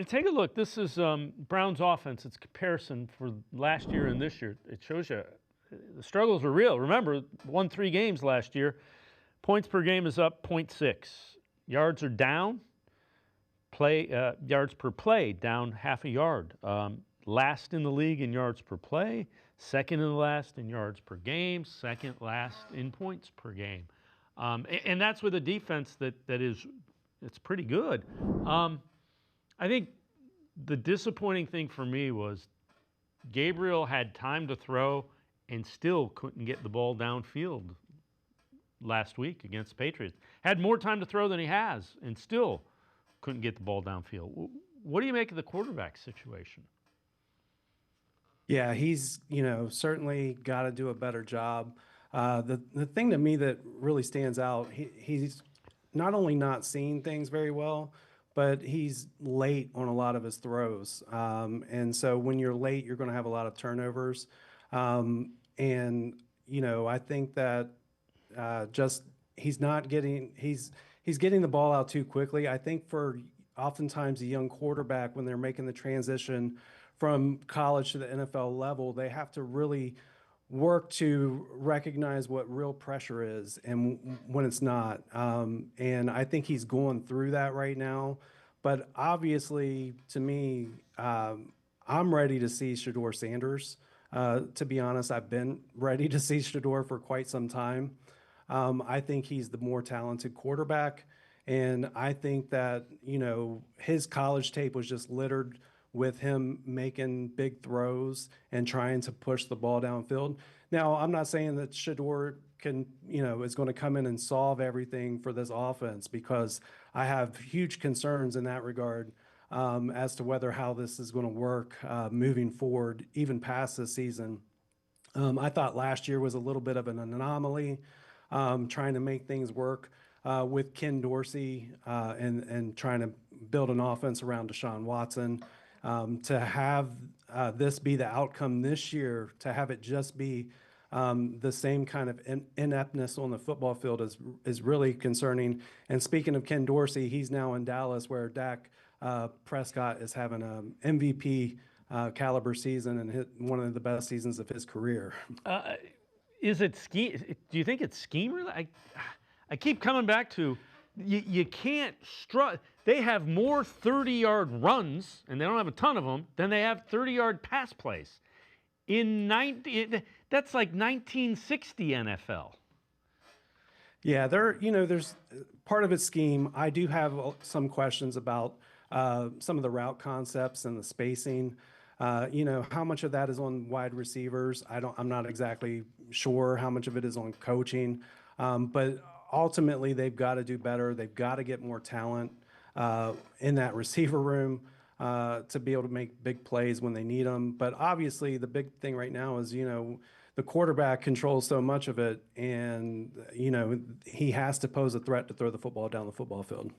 Take a look. This is Brown's offense. It's comparison for last year and this year. It shows you the struggles are real. Remember, won 3 games last year. Points per game is up 0.6. Yards are down. Yards per play down half a yard. Last in the league in yards per play. Second in the last in yards per game. Second last in points per game. And that's with a defense it's pretty good. I think the disappointing thing for me was Gabriel had time to throw and still couldn't get the ball downfield last week against the Patriots. Had more time to throw than he has and still couldn't get the ball downfield. What do you make of the quarterback situation? Yeah, he's, certainly got to do a better job. The thing to me that really stands out, he's not only not seeing things very well, but he's late on a lot of his throws. And so when you're late, you're going to have a lot of turnovers. I think that just he's getting the ball out too quickly. I think for oftentimes a young quarterback, when they're making the transition from college to the NFL level, they have to really work to recognize what real pressure is and when it's not. And I think he's going through that right now. But obviously, to me, I'm ready to see Shedeur Sanders. To be honest, I've been ready to see Shedeur for quite some time. I think he's the more talented quarterback. And I think that, his college tape was just littered with him making big throws and trying to push the ball downfield. Now, I'm not saying that Shedeur is going to come in and solve everything for this offense, because I have huge concerns in that regard as to how this is going to work moving forward, even past this season. I thought last year was a little bit of an anomaly, trying to make things work with Ken Dorsey and trying to build an offense around Deshaun Watson. To have this be the outcome this year, to have it just be the same kind of ineptness on the football field is really concerning. And speaking of Ken Dorsey, he's now in Dallas, where Dak Prescott is having an MVP caliber season and hit one of the best seasons of his career. Is it scheme? Do you think it's scheme? I keep coming back to you can't They have more 30-yard runs, and they don't have a ton of them, than they have 30-yard pass plays. That's like 1960 NFL. Yeah, there's part of its scheme. I do have some questions about some of the route concepts and the spacing. How much of that is on wide receivers? I'm not exactly sure how much of it is on coaching. But ultimately, they've got to do better. They've got to get more talent in that receiver room to be able to make big plays when they need them. But obviously, the big thing right now is, the quarterback controls so much of it, and, he has to pose a threat to throw the football down the football field.